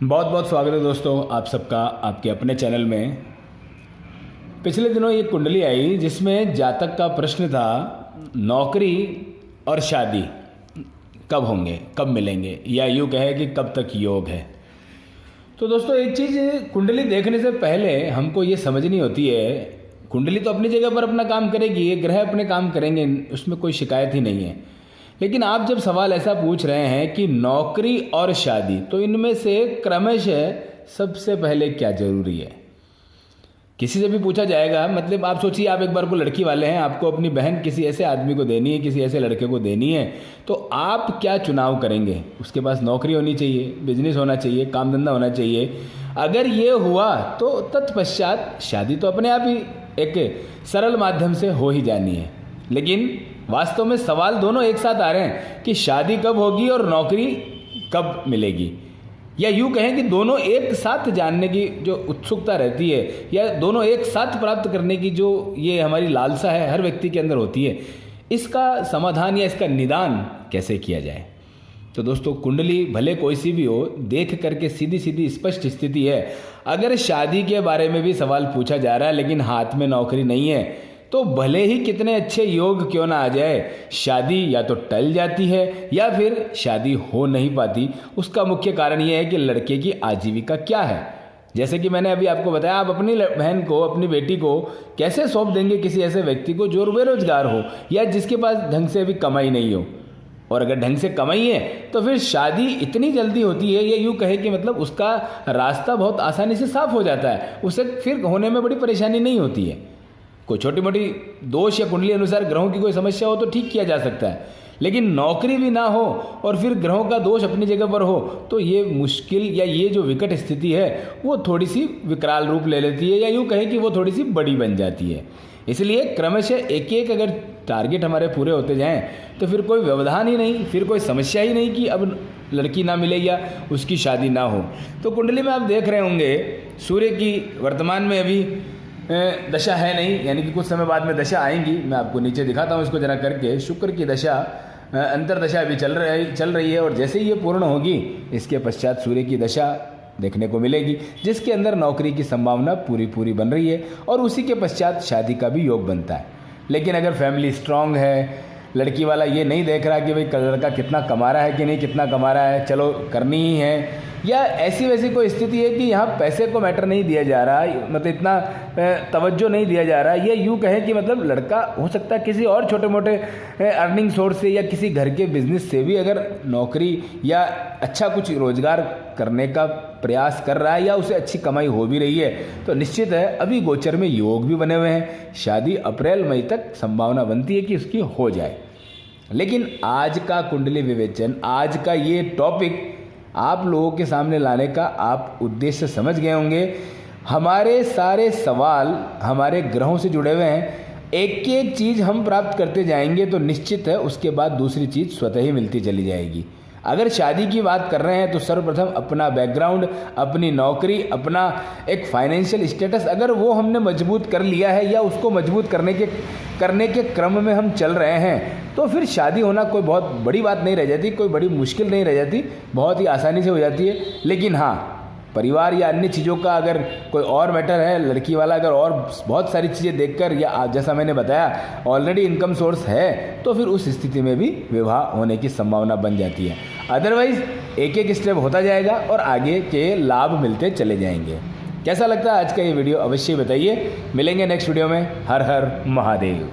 बहुत बहुत स्वागत है दोस्तों आप सबका आपके अपने चैनल में। पिछले दिनों एक कुंडली आई जिसमें जातक का प्रश्न था नौकरी और शादी कब होंगे, कब मिलेंगे, या यूँ कहे कि कब तक योग है। तो दोस्तों एक चीज़, कुंडली देखने से पहले हमको ये समझनी होती है, कुंडली तो अपनी जगह पर अपना काम करेगी, ये ग्रह अपने काम करेंगे, उसमें कोई शिकायत ही नहीं है। लेकिन आप जब सवाल ऐसा पूछ रहे हैं कि नौकरी और शादी, तो इनमें से क्रमशः सबसे पहले क्या ज़रूरी है। किसी से भी पूछा जाएगा, मतलब आप सोचिए, आप एक बार को लड़की वाले हैं, आपको अपनी बहन किसी ऐसे आदमी को देनी है, किसी ऐसे लड़के को देनी है, तो आप क्या चुनाव करेंगे। उसके पास नौकरी होनी चाहिए, बिजनेस होना चाहिए, काम धंधा होना चाहिए। अगर ये हुआ तो तत्पश्चात शादी तो अपने आप ही एक सरल माध्यम से हो ही जानी है। लेकिन वास्तव में सवाल दोनों एक साथ आ रहे हैं कि शादी कब होगी और नौकरी कब मिलेगी, या यूँ कहें कि दोनों एक साथ जानने की जो उत्सुकता रहती है, या दोनों एक साथ प्राप्त करने की जो ये हमारी लालसा है हर व्यक्ति के अंदर होती है, इसका समाधान या इसका निदान कैसे किया जाए। तो दोस्तों कुंडली भले कोई सी भी हो, देख करके सीधी सीधी स्पष्ट स्थिति है। अगर शादी के बारे में भी सवाल पूछा जा रहा है लेकिन हाथ में नौकरी नहीं है, तो भले ही कितने अच्छे योग क्यों ना आ जाए, शादी या तो टल जाती है या फिर शादी हो नहीं पाती। उसका मुख्य कारण यह है कि लड़के की आजीविका क्या है। जैसे कि मैंने अभी आपको बताया, आप अपनी बहन को, अपनी बेटी को कैसे सौंप देंगे किसी ऐसे व्यक्ति को जो बेरोजगार हो या जिसके पास ढंग से अभी कमाई नहीं हो। और अगर ढंग से कमाई है तो फिर शादी इतनी जल्दी होती है, या यूँ कहे कि मतलब उसका रास्ता बहुत आसानी से साफ हो जाता है, उसे फिर होने में बड़ी परेशानी नहीं होती है। कोई छोटी मोटी दोष या कुंडली अनुसार ग्रहों की कोई समस्या हो तो ठीक किया जा सकता है, लेकिन नौकरी भी ना हो और फिर ग्रहों का दोष अपनी जगह पर हो तो ये मुश्किल, या ये जो विकट स्थिति है वो थोड़ी सी विकराल रूप ले लेती है, या यूँ कहें कि वो थोड़ी सी बड़ी बन जाती है। इसलिए क्रमशः एक एक अगर टारगेट हमारे पूरे होते जाएं तो फिर कोई व्यवधान ही नहीं, फिर कोई समस्या ही नहीं कि अब लड़की ना मिले या उसकी शादी ना हो। तो कुंडली में आप देख रहे होंगे सूर्य की वर्तमान में अभी दशा है नहीं, यानी कि कुछ समय बाद में दशा आएंगी। मैं आपको नीचे दिखाता हूँ इसको जरा करके। शुक्र की दशा, अंतरदशा अभी चल रही है, और जैसे ही ये पूर्ण होगी इसके पश्चात सूर्य की दशा देखने को मिलेगी, जिसके अंदर नौकरी की संभावना पूरी बन रही है, और उसी के पश्चात शादी का भी योग बनता है। लेकिन अगर फैमिली स्ट्रांग है, लड़की वाला ये नहीं देख रहा कि भाई लड़का कितना कमा रहा है कि नहीं कितना कमा रहा है, चलो करनी ही है, या ऐसी वैसी कोई स्थिति है कि यहाँ पैसे को मैटर नहीं दिया जा रहा, मतलब इतना तवज्जो नहीं दिया जा रहा, ये यूँ कहें कि मतलब लड़का हो सकता है किसी और छोटे मोटे अर्निंग सोर्स से या किसी घर के बिजनेस से भी अगर नौकरी या अच्छा कुछ रोजगार करने का प्रयास कर रहा है, या उसे अच्छी कमाई हो भी रही है, तो निश्चित है अभी गोचर में योग भी बने हुए हैं, शादी अप्रैल मई तक संभावना बनती है कि उसकी हो जाए। लेकिन आज का कुंडली विवेचन, आज का ये टॉपिक आप लोगों के सामने लाने का आप उद्देश्य समझ गए होंगे। हमारे सारे सवाल हमारे ग्रहों से जुड़े हुए हैं, एक एक चीज़ हम प्राप्त करते जाएंगे तो निश्चित है उसके बाद दूसरी चीज़ स्वतः ही मिलती चली जाएगी। अगर शादी की बात कर रहे हैं तो सर्वप्रथम अपना बैकग्राउंड, अपनी नौकरी, अपना एक फाइनेंशियल स्टेटस अगर वो हमने मजबूत कर लिया है, या उसको मजबूत करने के क्रम में हम चल रहे हैं, तो फिर शादी होना कोई बहुत बड़ी बात नहीं रह जाती, कोई बड़ी मुश्किल नहीं रह जाती, बहुत ही आसानी से हो जाती है। लेकिन हाँ, परिवार या अन्य चीज़ों का अगर कोई और मैटर है, लड़की वाला अगर और बहुत सारी चीज़ें देखकर, या जैसा मैंने बताया ऑलरेडी इनकम सोर्स है, तो फिर उस स्थिति में भी विवाह होने की संभावना बन जाती है। अदरवाइज एक एक स्टेप होता जाएगा और आगे के लाभ मिलते चले जाएंगे। कैसा लगता है आज का ये वीडियो, अवश्य बताइए। मिलेंगे नेक्स्ट वीडियो में। हर हर महादेव।